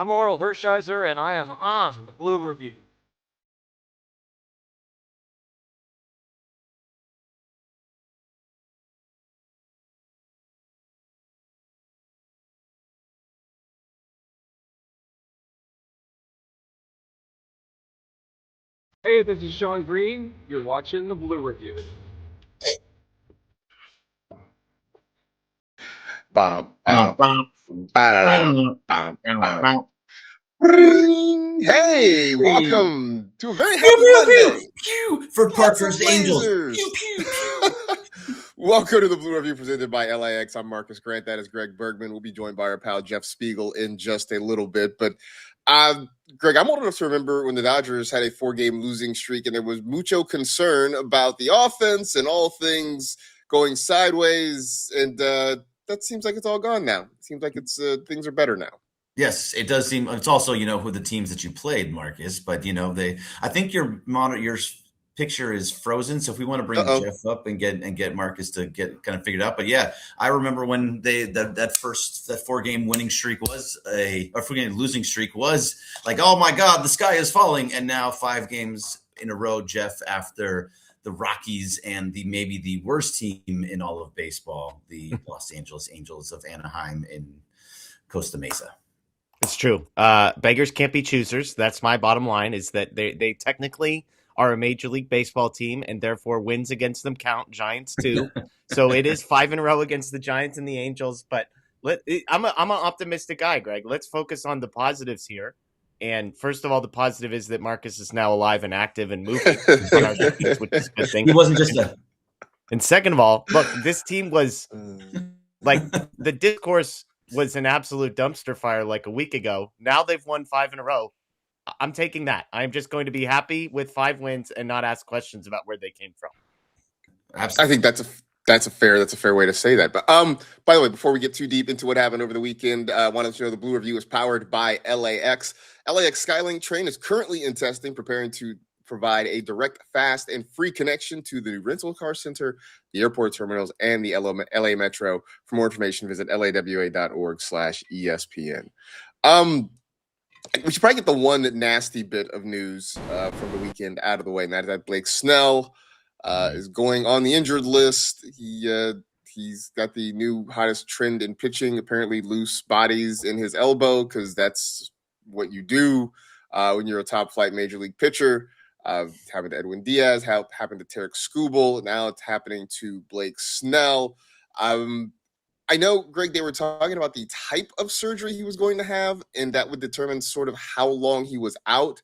I'm Oral Hershiser, and I am on the Blue Review. Hey, this is Sean Green. You're watching the Blue Review. Bum, bum, ba-da-da, bum, bum. Ring. Hey, welcome to a very Pew, happy pew, Monday. pew, pew, for Lots Park of vs. Angels. lasers. Pew, pew, pew. Welcome to the Blue Review presented by LAX. I'm Marcus Grant. That is Greg Bergman. We'll be joined by our pal Jeff Spiegel in just a little bit. But Greg, I'm old enough to remember when the Dodgers had a 4-game losing streak and there was mucho concern about the offense and all things going sideways. And that seems like it's all gone now. It seems like it's things are better now. Yes, it does seem. It's also, who the teams that you played, Marcus. But I think your picture is frozen. So if we want to bring Uh-oh. Jeff up and get Marcus to get kind of figured out. But yeah, I remember when that 4-game winning streak was a 4-game losing streak was like, oh my God, the sky is falling. And now 5 games in a row, Jeff, after the Rockies and maybe the worst team in all of baseball, the Los Angeles Angels of Anaheim in Costa Mesa. It's true. Beggars can't be choosers. That's my bottom line, is that they technically are a Major League Baseball team, and therefore wins against them count. Giants too. So it is 5 in a row against the Giants and the Angels. But I'm an optimistic guy, Greg. Let's focus on the positives here. And first of all, the positive is that Marcus is now alive and active and moving on our streets, which is a good thing. He wasn't just a. And second of all, look, this team was like the discourse was an absolute dumpster fire like a week ago. Now they've won 5 in a row. I'm taking that. I'm just going to be happy with 5 wins and not ask questions about where they came from. Absolutely. I think that's a fair way to say that. But by the way, before we get too deep into what happened over the weekend, I wanted to know the Blue Review is powered by LAX. LAX Skylink train is currently in testing, preparing to provide a direct, fast, and free connection to the rental car center, the airport terminals, and the LA Metro. For more information, visit lawa.org/ESPN. We should probably get the one nasty bit of news from the weekend out of the way, and that is that Blake Snell is going on the injured list. He's got the new hottest trend in pitching, apparently loose bodies in his elbow, because that's what you do when you're a top-flight major league pitcher. Happened to Edwin Diaz, happened to Tarek Skubal. Now it's happening to Blake Snell. I know, Greg, they were talking about the type of surgery he was going to have, and that would determine sort of how long he was out.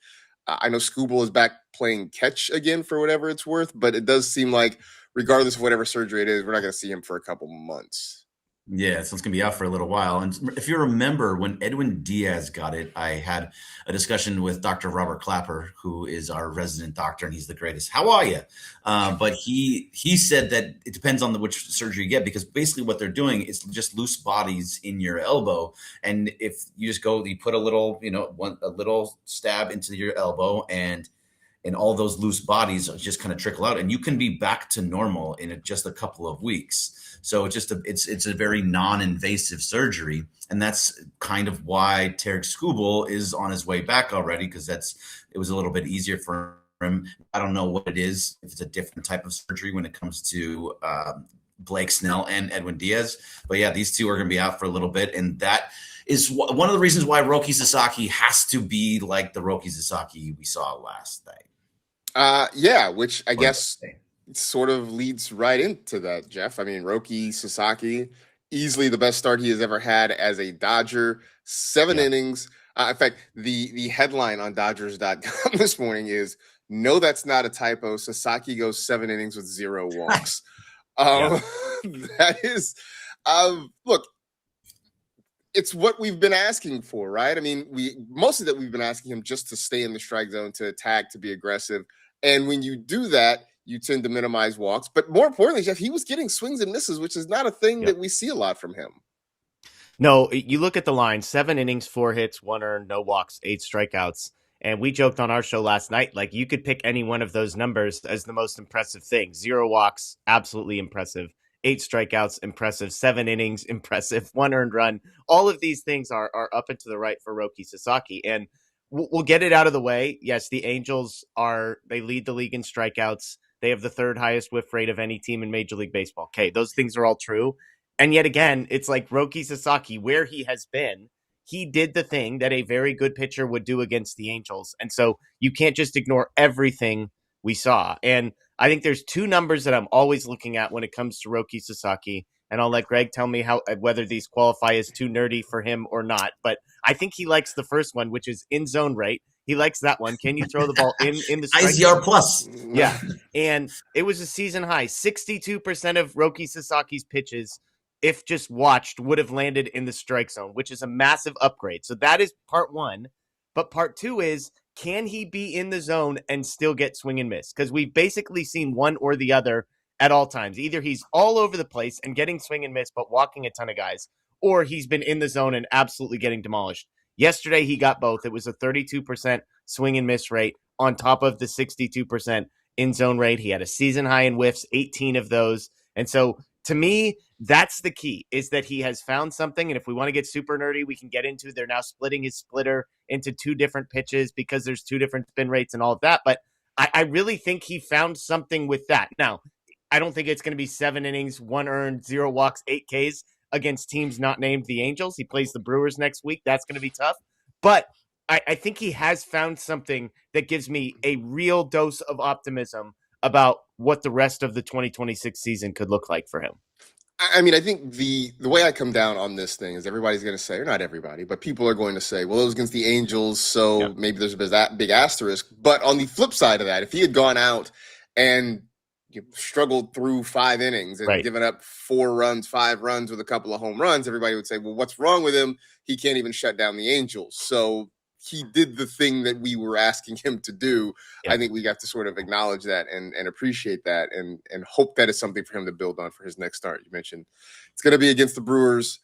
I know Skubal is back playing catch again for whatever it's worth, but it does seem like regardless of whatever surgery it is, we're not going to see him for a couple months. Yeah, so it's going to be out for a little while. And if you remember, when Edwin Diaz got it, I had a discussion with Dr. Robert Clapper, who is our resident doctor, and he's the greatest. How are you? But he said that it depends on which surgery you get, because basically what they're doing is just loose bodies in your elbow. And if you just you put a little, a little stab into your elbow, and all those loose bodies just kind of trickle out, and you can be back to normal in just a couple of weeks. So it's a very non-invasive surgery, and that's kind of why Tarek Skubal is on his way back already, because it was a little bit easier for him. I don't know what it is, if it's a different type of surgery when it comes to Blake Snell and Edwin Diaz, but yeah, these two are going to be out for a little bit, and that is one of the reasons why Roki Sasaki has to be like the Roki Sasaki we saw last night. Which I guess sort of leads right into that, Jeff. I mean, Roki Sasaki, easily the best start he has ever had as a Dodger. 7 innings. In fact, the headline on Dodgers.com this morning is, "No, that's not a typo. Sasaki goes 7 innings with 0 walks." That is, look, it's what we've been asking for, right? I mean, mostly that we've been asking him just to stay in the strike zone, to attack, to be aggressive. And when you do that, you tend to minimize walks. But more importantly, Jeff, he was getting swings and misses, which is not a thing that we see a lot from him. No, you look at the line: 7 innings, 4 hits, 1 earned, no walks, 8 strikeouts. And we joked on our show last night, like, you could pick any one of those numbers as the most impressive thing. 0 walks, absolutely impressive. 8 strikeouts, impressive, 7 innings, impressive, 1 earned run. All of these things are up and to the right for Roki Sasaki. And we'll get it out of the way. Yes, the Angels they lead the league in strikeouts. They have the 3rd highest whiff rate of any team in Major League Baseball. Okay, those things are all true. And yet again, it's like Roki Sasaki, where he has been, he did the thing that a very good pitcher would do against the Angels. And so you can't just ignore everything we saw. And I think there's 2 numbers that I'm always looking at when it comes to Roki Sasaki. And I'll let Greg tell me whether these qualify as too nerdy for him or not. But I think he likes the first one, which is in zone rate. He likes that one. Can you throw the ball in the strike IZR zone? plus? Yeah. And it was a season high. 62% of Roki Sasaki's pitches, if just watched, would have landed in the strike zone, which is a massive upgrade. So that is part 1. But part 2 is, can he be in the zone and still get swing and miss? Because we've basically seen one or the other at all times. Either he's all over the place and getting swing and miss, but walking a ton of guys, or he's been in the zone and absolutely getting demolished. Yesterday, he got both. It was a 32% swing and miss rate on top of the 62% in zone rate. He had a season high in whiffs, 18 of those. And so to me, that's the key, is that he has found something. And if we want to get super nerdy, we can get into, they're now splitting his splitter into 2 different pitches because there's 2 different spin rates and all of that. But I really think he found something with that. Now, I don't think it's going to be 7 innings, 1 earned, 0 walks, 8 Ks against teams not named the Angels. He plays the Brewers next week. That's going to be tough. But I think he has found something that gives me a real dose of optimism about what the rest of the 2026 season could look like for him. I mean, I think the way I come down on this thing is everybody's going to say, or not everybody, but people are going to say, well, it was against the Angels, so maybe there's a big asterisk. But on the flip side of that, if he had gone out and struggled through 5 innings and given up 4 runs, 5 runs with a couple of home runs, everybody would say, well, what's wrong with him? He can't even shut down the Angels. So he did the thing that we were asking him to do. Yeah. I think we have to sort of acknowledge that and appreciate that and hope that is something for him to build on for his next start. You mentioned it's going to be against the Brewers.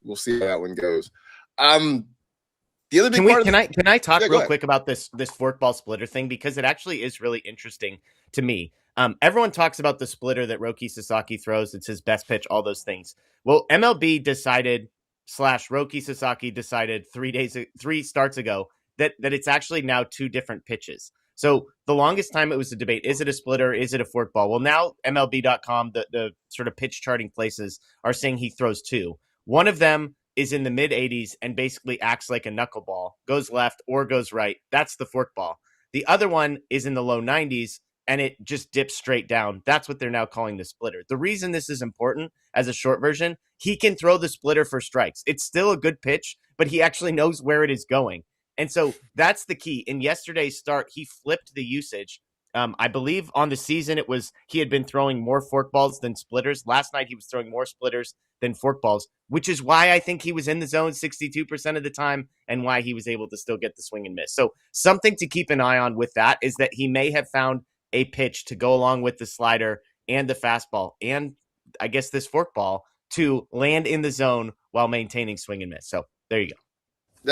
We'll see how that one goes. The other big can I talk real quick about this forkball splitter thing, because it actually is really interesting to me. Everyone talks about the splitter that Roki Sasaki throws. It's his best pitch, all those things. Well, MLB decided / Roki Sasaki decided 3 starts ago that it's actually now 2 different pitches. So the longest time it was a debate, is it a splitter? Is it a forkball? Well, now MLB.com, the sort of pitch charting places, are saying he throws 2. One of them is in the mid 80s and basically acts like a knuckleball, goes left or goes right. That's the forkball. The other one is in the low 90s and it just dips straight down. That's what they're now calling the splitter. The reason this is important as a short version, he can throw the splitter for strikes. It's still a good pitch, but he actually knows where it is going. And so that's the key. In yesterday's start, he flipped the usage. I believe on the season, he had been throwing more forkballs than splitters. Last night, he was throwing more splitters than forkballs, which is why I think he was in the zone 62% of the time and why he was able to still get the swing and miss. So something to keep an eye on with that is that he may have found a pitch to go along with the slider and the fastball and I guess this forkball to land in the zone while maintaining swing and miss. So there you go.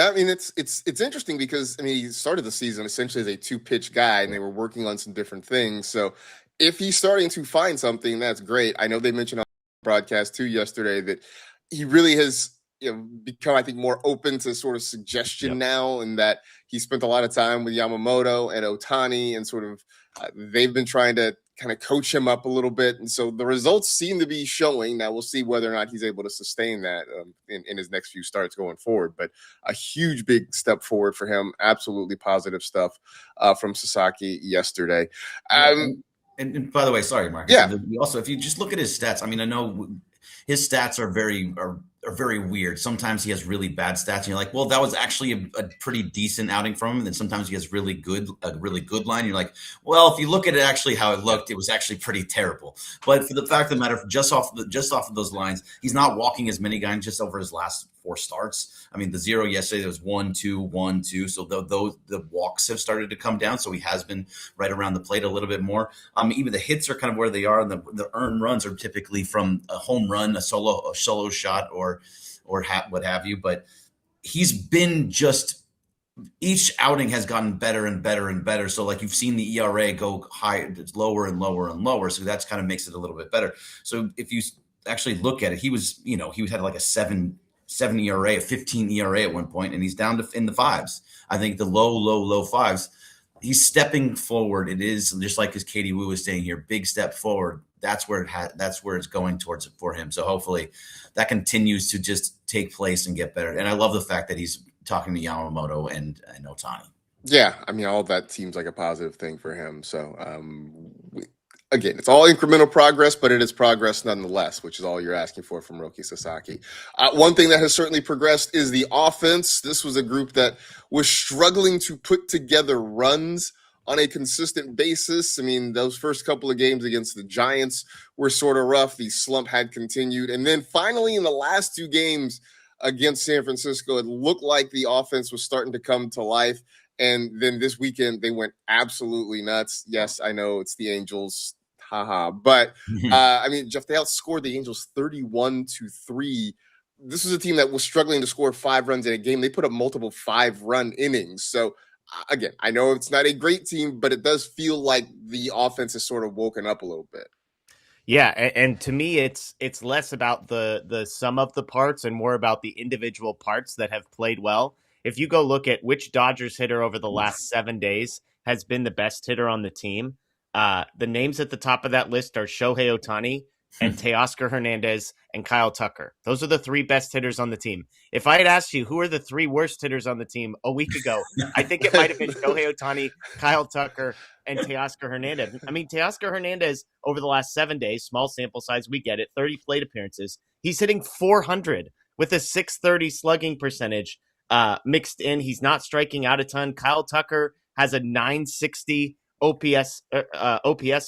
I mean, it's interesting because, I mean, he started the season essentially as a 2-pitch guy and they were working on some different things. So if he's starting to find something, that's great. I know they mentioned on the broadcast too yesterday that he really has become, I think, more open to sort of suggestion now, and that he spent a lot of time with Yamamoto and Ohtani and sort of they've been trying to kind of coach him up a little bit. And so the results seem to be showing. Now we'll see whether or not he's able to sustain that in his next few starts going forward. But a huge, big step forward for him. Absolutely positive stuff from Sasaki yesterday. And by the way, sorry, Marcus. Yeah. Also, if you just look at his stats, I mean, I know his stats are very weird. Sometimes he has really bad stats, and you're like, well, that was actually a pretty decent outing from him. And then sometimes he has a really good line. You're like, well, if you look at it actually how it looked, it was actually pretty terrible. But for the fact of the matter, just off of those lines, he's not walking as many guys just over his last 4 starts. I mean, the 0 yesterday, there was 1, 2, 1, 2. So the walks have started to come down. So he has been right around the plate a little bit more. Even the hits are kind of where they are. And the earned runs are typically from a home run, a solo shot, or what have you. But he's been just each outing has gotten better and better and better. So like you've seen the ERA go higher, it's lower and lower and lower. So that's kind of makes it a little bit better. So if you actually look at it, he had like a seven ERA, a 15 ERA at one point, and he's down to in the fives. I think the low fives. He's stepping forward. It is just like as Katie Wu was saying here, big step forward. That's where it's going towards it for him. So hopefully that continues to just take place and get better. And I love the fact that he's talking to Yamamoto and Ohtani. Yeah, I mean, all that seems like a positive thing for him. So, again, it's all incremental progress, but it is progress nonetheless, which is all you're asking for from Roki Sasaki. One thing that has certainly progressed is the offense. This was a group that was struggling to put together runs on a consistent basis. I mean, those first couple of games against the Giants were sort of rough. The slump had continued. And then finally, in the last two games against San Francisco, it looked like the offense was starting to come to life. And then this weekend, they went absolutely nuts. Yes, I know it's the Angels. Haha. But, I mean, Jeff, they outscored the Angels 31-3. This was a team that was struggling to score 5 runs in a game. They put up multiple 5-run innings. So, again, I know it's not a great team, but it does feel like the offense has sort of woken up a little bit. Yeah, and to me, it's less about the sum of the parts and more about the individual parts that have played well. If you go look at which Dodgers hitter over the last 7 days has been the best hitter on the team, the names at the top of that list are Shohei Ohtani and Teoscar Hernandez and Kyle Tucker. Those are the 3 best hitters on the team. If I had asked you who are the 3 worst hitters on the team a week ago, I think it might have been Shohei Ohtani, Kyle Tucker, and Teoscar Hernandez. I mean, Teoscar Hernandez over the last 7 days, small sample size, we get it, 30 plate appearances. He's hitting 400 with a .630 slugging percentage mixed in. He's not striking out a ton. Kyle Tucker has a .960 OPS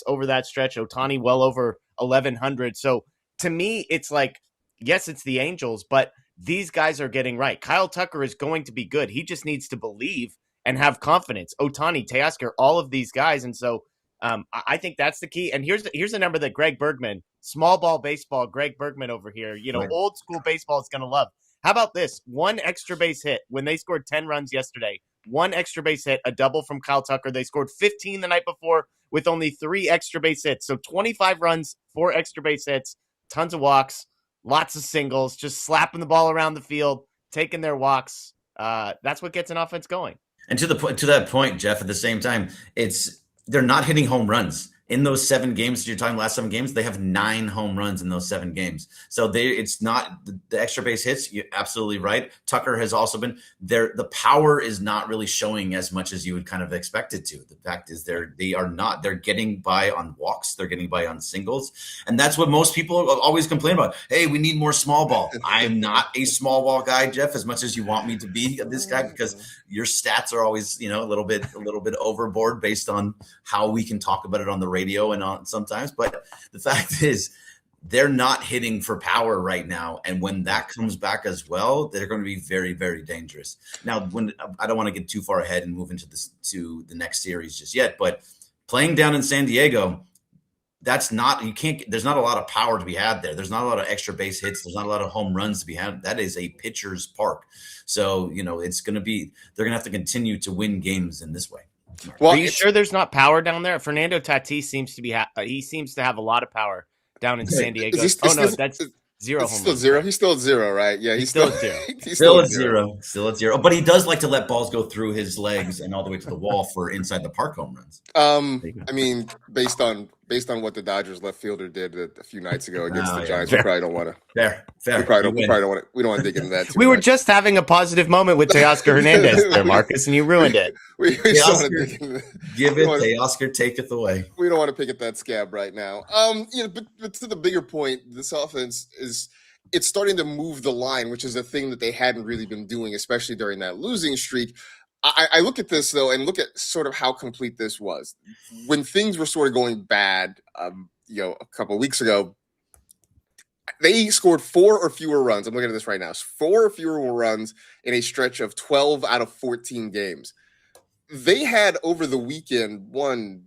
over that stretch. Ohtani well over 1,100. So to me, it's like, yes, it's the Angels, but these guys are getting right. Kyle Tucker is going to be good. He just needs to believe and have confidence. Ohtani, Teoscar, all of these guys. And so I think that's the key. And here's the number that Greg Bergman, small ball baseball, Greg Bergman over here, right. Old school baseball is going to love. How about this? 1 extra base hit when they scored 10 runs yesterday. 1 extra base hit, a double from Kyle Tucker. They scored 15 the night before with only 3 extra base hits. So 25 runs, 4 extra base hits, tons of walks, lots of singles, just slapping the ball around the field, taking their walks. That's what gets an offense going. And to that point, Jeff, at the same time, they're not hitting home runs. In those 7 games, you're talking last 7 games, they have 9 home runs in those 7 games. So it's not the extra base hits. You're absolutely right. Tucker has also been there. The power is not really showing as much as you would kind of expect it to. The fact is they're getting by on walks. They're getting by on singles. And that's what most people always complain about. Hey, we need more small ball. I'm not a small ball guy, Jeff, as much as you want me to be this guy, because your stats are always, a little bit overboard based on how we can talk about it on the radio and on sometimes. But the fact is they're not hitting for power right now. And when that comes back as well, they're going to be very, very dangerous. Now, when I don't want to get too far ahead and move into the next series just yet, but playing down in San Diego, there's not a lot of power to be had there. There's not a lot of extra base hits. There's not a lot of home runs to be had. That is a pitcher's park. So, they're going to have to continue to win games in this way. Well, are you sure there's not power down there? Fernando Tatis seems to have a lot of power down in San Diego. That's 0 home runs. Zero. He's still at 0, right? Yeah, he's still at 0. Still at 0. Still at 0. But he does like to let balls go through his legs and all the way to the wall for inside the park home runs. I mean, based on what the Dodgers left fielder did a few nights ago against the Giants, we probably don't want to. Fair. We don't want to dig into that. We were just having a positive moment with Teoscar Hernandez there, Marcus, and you ruined it. We still want to dig into give it. Teoscar, take it away. We don't want to pick at that scab right now. But to the bigger point, this offense it's starting to move the line, which is a thing that they hadn't really been doing, especially during that losing streak. I look at this, though, and look at sort of how complete this was. When things were sort of going bad, a couple of weeks ago, they scored 4 or fewer runs. I'm looking at this right now. 4 or fewer runs in a stretch of 12 out of 14 games. They had over the weekend 5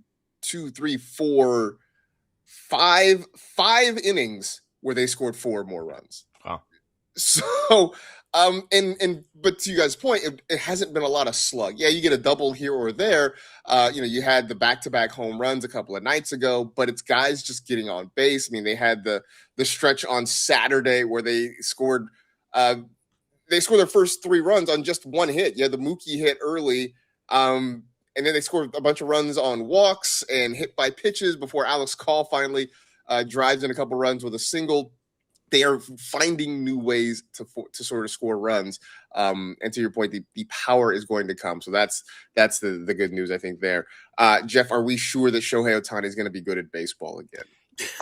innings where they scored 4 more runs. Wow. So But to you guys' point, it hasn't been a lot of slug. Yeah, you get a double here or there. You had the back-to-back home runs a couple of nights ago, but it's guys just getting on base. I mean, they had the stretch on Saturday where they scored their first 3 runs on just one hit. You had the Mookie hit early, and then they scored a bunch of runs on walks and hit by pitches before Alex Call finally drives in a couple runs with a single. They are finding new ways to sort of score runs. And to your point, the power is going to come. So that's the good news, I think, there. Jeff, are we sure that Shohei Ohtani is going to be good at baseball again?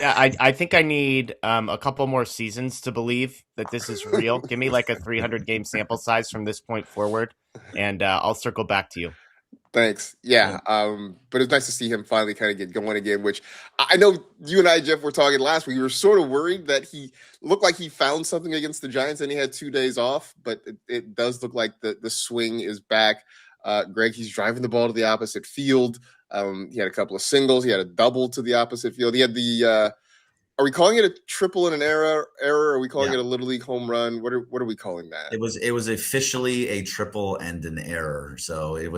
Yeah, I think I need a couple more seasons to believe that this is real. Give me like a 300-game sample size from this point forward, and I'll circle back to you. Thanks. Yeah. But it's nice to see him finally kind of get going again, which I know you and I, Jeff, were talking last week. We were sort of worried that he looked like he found something against the Giants and he had 2 days off, but it does look like the swing is back. Greg, he's driving the ball to the opposite field. He had a couple of singles. He had a double to the opposite field. He had are we calling it a triple in an error? Are we calling it a Little League home run? What are we calling that? It was officially a triple and an error. So you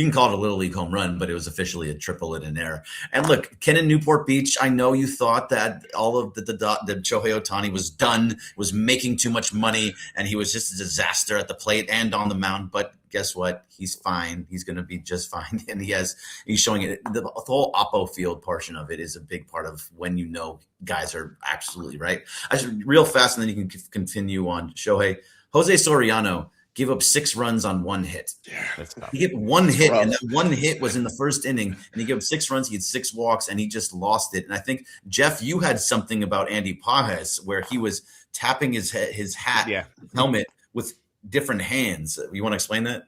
can call it a Little League home run, but it was officially a triple and an error. And look, Ken in Newport Beach, I know you thought that all of the Shohei Ohtani was done, was making too much money, and he was just a disaster at the plate and on the mound. But guess what? He's fine. He's going to be just fine. And he's showing it. The whole Oppo field portion of it is a big part of when guys are absolutely right. Real fast, and then you can continue on. Shohei. Jose Soriano gave up 6 runs on 1 hit. Yeah, he gave 1 hit, and that 1 hit was in the first inning, and he gave up 6 runs. He had 6 walks, and he just lost it. And I think, Jeff, you had something about Andy Pages where he was tapping his helmet with different hands. You want to explain that?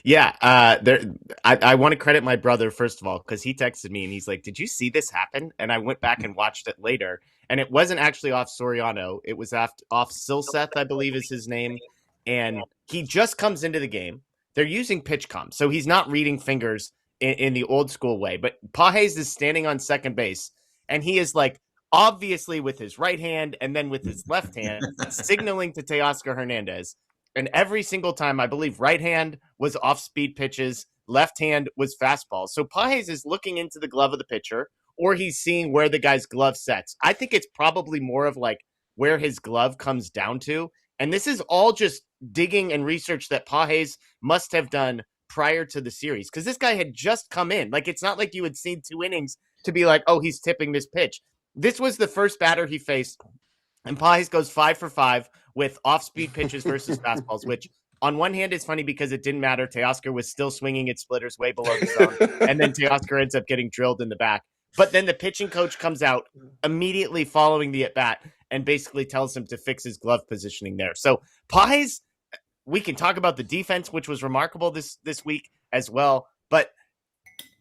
Yeah, I want to credit my brother, first of all, because he texted me and he's like, did you see this happen? And I went back and watched it later, and it wasn't actually off Soriano. It was off Silseth, I believe is his name. And he just comes into the game. They're using pitch comp, so he's not reading fingers in the old school way. But Pages is standing on second base, and he is like, obviously with his right hand and then with his left hand, signaling to Teoscar Hernandez. And every single time, I believe right hand was off-speed pitches, left hand was fastballs. So Pages is looking into the glove of the pitcher, or he's seeing where the guy's glove sets. I think it's probably more of like where his glove comes down to. And this is all just digging and research that Pages must have done prior to the series, because this guy had just come in. Like, it's not like you had seen 2 innings to be like, oh, he's tipping this pitch. This was the first batter he faced, and Pages goes 5 for 5 with off-speed pitches versus fastballs, which on one hand is funny because it didn't matter. Teoscar was still swinging at splitters way below the zone, and then Teoscar ends up getting drilled in the back. But then the pitching coach comes out immediately following the at-bat and basically tells him to fix his glove positioning there. So Pages, we can talk about the defense, which was remarkable this week as well. But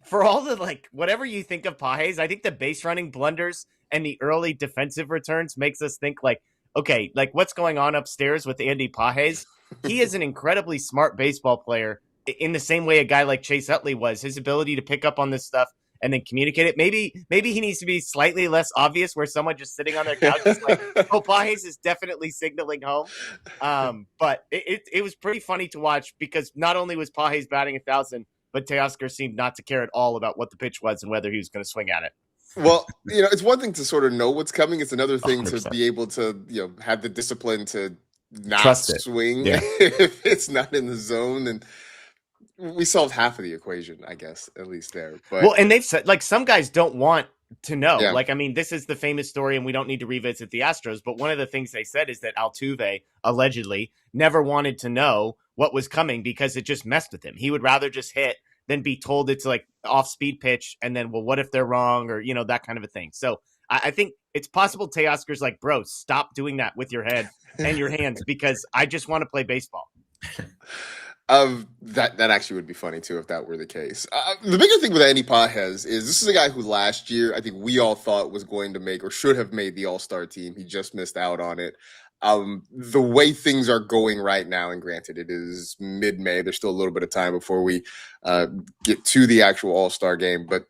for all the, like, whatever you think of Pages, I think the base running blunders and the early defensive returns makes us think like, okay, like what's going on upstairs with Andy Pages? He is an incredibly smart baseball player in the same way a guy like Chase Utley was. His ability to pick up on this stuff and then communicate it. Maybe he needs to be slightly less obvious, where someone just sitting on their couch is like, oh, Pages is definitely signaling home. But it was pretty funny to watch, because not only was Pages batting 1,000, but Teoscar seemed not to care at all about what the pitch was and whether he was going to swing at it. Well, it's one thing to sort of know what's coming. It's another thing 100%. To be able to, have the discipline to not trust swing yeah. if it's not in the zone. And we solved half of the equation, I guess, at least there. But, well, and they've said, like, some guys don't want to know. Yeah. Like, I mean, this is the famous story, and we don't need to revisit the Astros, but one of the things they said is that Altuve allegedly never wanted to know what was coming because it just messed with him. He would rather just hit than be told it's like off-speed pitch, and then, well, what if they're wrong, or, that kind of a thing. So I think it's possible Teoscar's like, bro, stop doing that with your head and your hands, because I just want to play baseball. That actually would be funny too if that were the case. The bigger thing with Andy Pages is this is a guy who last year I think we all thought was going to make or should have made the All-Star team. He just missed out on it. The way things are going right now, and granted it is mid-May, there's still a little bit of time before we get to the actual All-Star game. But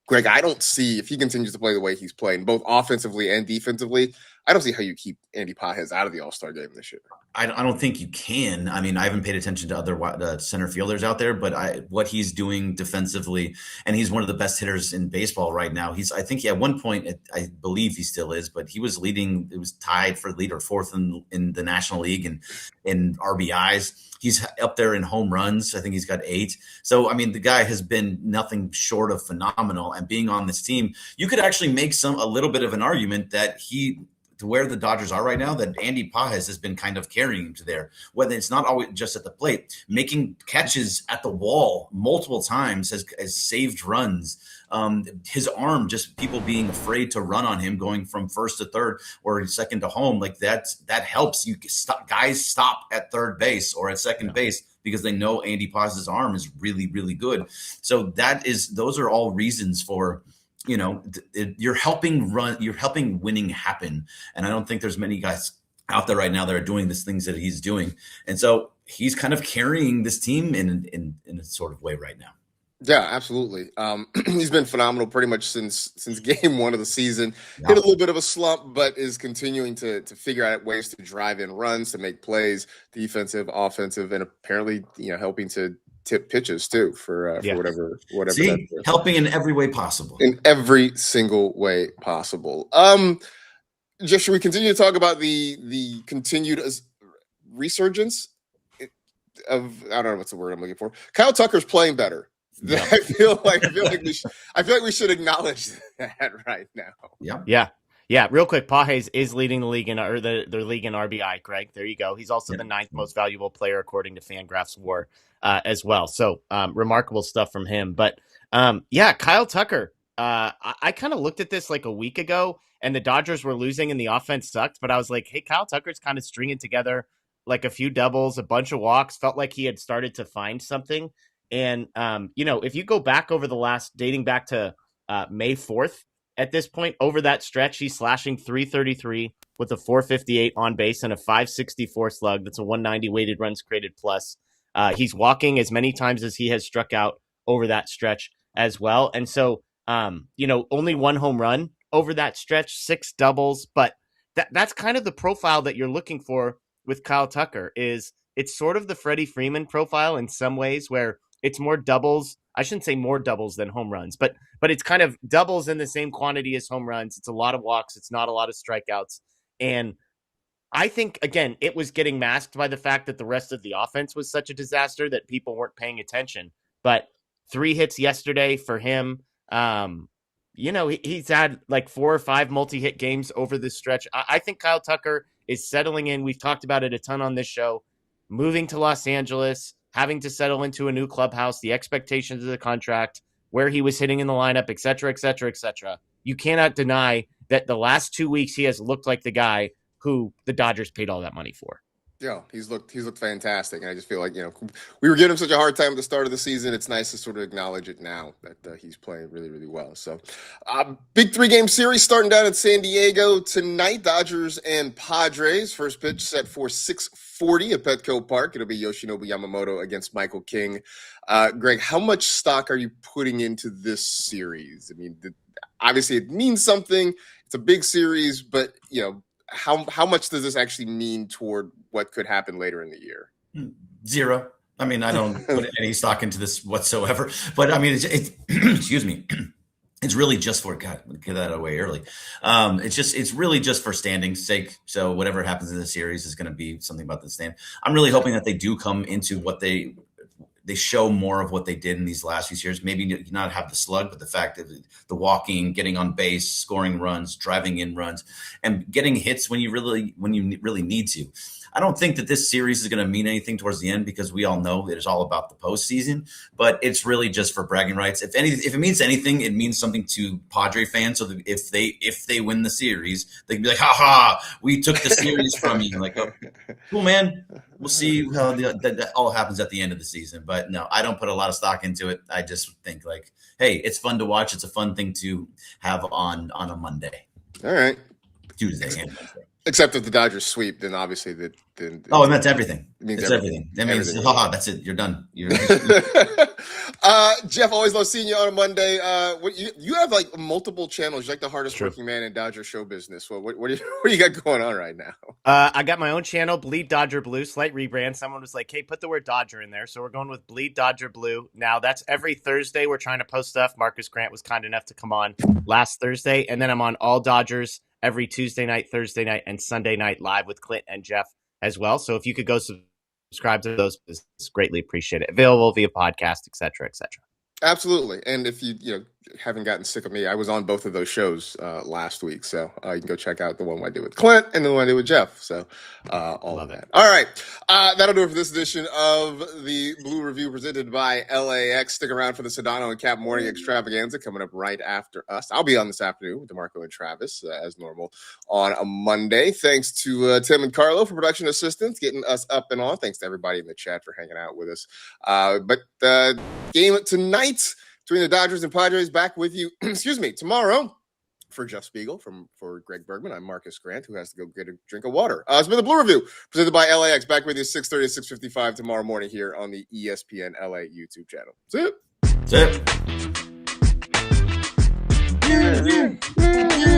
Greg, I don't see, if he continues to play the way he's playing, both offensively and defensively, I don't see how you keep Andy Pages out of the All-Star game this year. I don't think you can. I mean, I haven't paid attention to other center fielders out there, but what he's doing defensively, and he's one of the best hitters in baseball right now. I think at one point, I believe he still is, but he was leading. It was tied for lead or fourth in the National League and in RBIs. He's up there in home runs. I think he's got 8. So, I mean, the guy has been nothing short of phenomenal. And being on this team, you could actually make a little bit of an argument that to where the Dodgers are right now, that Andy Pages has been kind of carrying him to there. Whether it's not always just at the plate, making catches at the wall multiple times has saved runs. His arm, just people being afraid to run on him, going from first to third or second to home, like that helps you guys stop at third base or at second base because they know Andy Pages' arm is really, really good. So those are all reasons for. You're helping winning happen. And I don't think there's many guys out there right now that are doing these things that he's doing. And so he's kind of carrying this team in a sort of way right now. Yeah, absolutely. He's been phenomenal pretty much since game 1 of the season. Hit a little bit of a slump, but is continuing to figure out ways to drive in runs, to make plays, defensive, offensive, and apparently, helping to tip pitches too for whatever. See, helping in every way possible. In every single way possible. Jeff, should we continue to talk about the continued resurgence of, I don't know what's the word I'm looking for. Kyle Tucker's playing better. Yeah. I feel like we should acknowledge that right now. Yeah. Real quick, Pages is leading the league in the league in RBI. Greg, there you go. He's also the 9th most valuable player according to Fangraphs WAR as well. So remarkable stuff from him. But Kyle Tucker. I kind of looked at this like a week ago, and the Dodgers were losing and the offense sucked. But I was like, hey, Kyle Tucker's kind of stringing together like a few doubles, a bunch of walks. Felt like he had started to find something. And if you go back over the dating back to May 4th. At this point, over that stretch, he's slashing .333 with a .458 on base and a .564 slug. That's a 190 weighted runs created plus. He's walking as many times as he has struck out over that stretch as well. And so, only 1 home run over that stretch, 6 doubles. But that's kind of the profile that you're looking for with Kyle Tucker. It's sort of the Freddie Freeman profile in some ways, where it's more doubles. I shouldn't say more doubles than home runs, but it's kind of doubles in the same quantity as home runs. It's a lot of walks. It's not a lot of strikeouts. And I think, again, it was getting masked by the fact that the rest of the offense was such a disaster that people weren't paying attention. But 3 hits yesterday for him. He's had like 4 or 5 multi-hit games over this stretch. I think Kyle Tucker is settling in. We've talked about it a ton on this show. Moving to Los Angeles, having to settle into a new clubhouse, the expectations of the contract, where he was hitting in the lineup, et cetera, et cetera, et cetera. You cannot deny that the last 2 weeks he has looked like the guy who the Dodgers paid all that money for. Yeah, he's looked fantastic, and I just feel like we were giving him such a hard time at the start of the season. It's nice to sort of acknowledge it now that he's playing really, really well. So, big 3-game series starting down in San Diego tonight. Dodgers and Padres. First pitch set for 6:40 at Petco Park. It'll be Yoshinobu Yamamoto against Michael King. Greg, how much stock are you putting into this series? I mean, obviously it means something. It's a big series, but how much does this actually mean toward what could happen later in the year? 0. I mean, I don't put any stock into this whatsoever. But I mean, it's excuse me. It's really just for get that away early. It's really just for standing's sake. So whatever happens in the series is going to be something about the stand. I'm really hoping that they do come into what they show more of what they did in these last few years. Maybe not have the slug, but the fact that the walking, getting on base, scoring runs, driving in runs, and getting hits when you really need to. I don't think that this series is going to mean anything towards the end because we all know that it's all about the postseason, but it's really just for bragging rights. If it means anything, it means something to Padre fans. So that if they win the series, they can be like, "Ha ha, we took the series from you." Like, oh, cool, man. We'll see how that all happens at the end of the season. But no, I don't put a lot of stock into it. I just think like, hey, it's fun to watch. It's a fun thing to have on a Monday. All right. Tuesday and Wednesday. Except if the Dodgers sweep, then obviously then Oh, and that's everything. it means It's everything. That means, everything. that's it. You're done. You're Jeff, always love seeing you on a Monday. You have like multiple channels. You're like the hardest working man in Dodger show business. What do you got going on right now? I got my own channel, Bleed Dodger Blue, slight rebrand. Someone was like, hey, put the word Dodger in there. So we're going with Bleed Dodger Blue. Now that's every Thursday. We're trying to post stuff. Marcus Grant was kind enough to come on last Thursday. And then I'm on All Dodgers every Tuesday night, Thursday night, and Sunday night live with Clint and Jeff as well. So if you could go subscribe to those, it's greatly appreciated. Available via podcast, et cetera, et cetera. Absolutely. And if you haven't gotten sick of me, I was on both of those shows last week. So you can go check out the one I did with Clint and the one I did with Jeff. So all of that. All right. That'll do it for this edition of the Blue Review presented by LAX. Stick around for the Sedano and Cap Morning Extravaganza coming up right after us. I'll be on this afternoon with DeMarco and Travis as normal on a Monday. Thanks to Tim and Carlo for production assistance, getting us up and on. Thanks to everybody in the chat for hanging out with us. But the game tonight between the Dodgers and Padres, back with you, tomorrow. For Jeff Spiegel, for Greg Bergman, I'm Marcus Grant, who has to go get a drink of water. It's been the Blue Review, presented by LAX. Back with you 6:30 to 6:55 tomorrow morning here on the ESPN LA YouTube channel. See it. That's it.